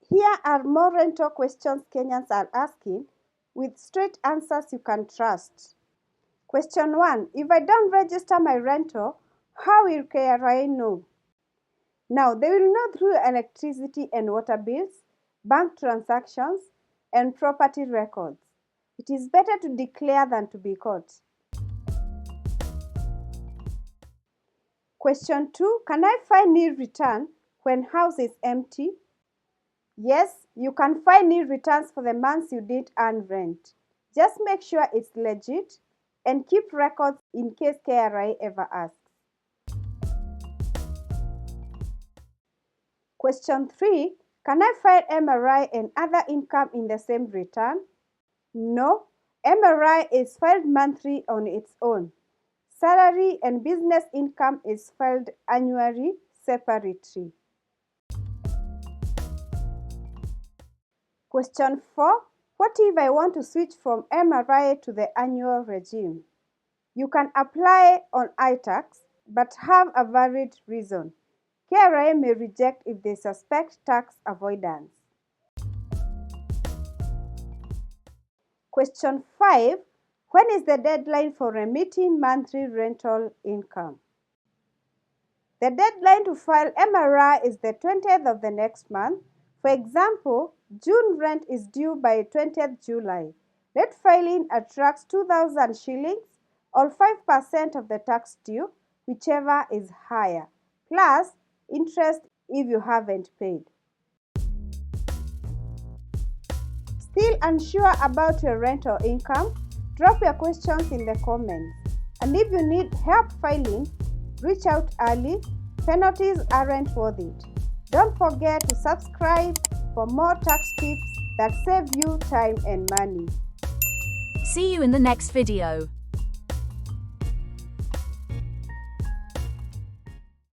Here are more rental questions Kenyans are asking with straight answers you can trust. Question 1. If I don't register my rental, how will KRA know? Now, they will know through electricity and water bills, bank transactions, and property records. It is better to declare than to be caught. Question 2. Can I file nil return when house is empty? Yes, you can file nil returns for the months you didn't earn rent. Just make sure it's legit and keep records in case KRA ever asks. Question 3. Can I file MRI and other income in the same return? No, MRI is filed monthly on its own. Salary and business income is filed annually separately. Question 4. What if I want to switch from MRI to the annual regime? You can apply on iTax but have a valid reason. KRA may reject if they suspect tax avoidance. Question 5. When is the deadline for remitting monthly rental income? The deadline to file MRI is the 20th of the next month. For example, June rent is due by 20th July. Late filing attracts 2,000 shillings or 5% of the tax due, whichever is higher, plus interest if you haven't paid. Still unsure about your rental income? Drop your questions in the comments. And if you need help filing, reach out early. Penalties aren't worth it. Don't forget to subscribe for more tax tips that save you time and money. See you in the next video.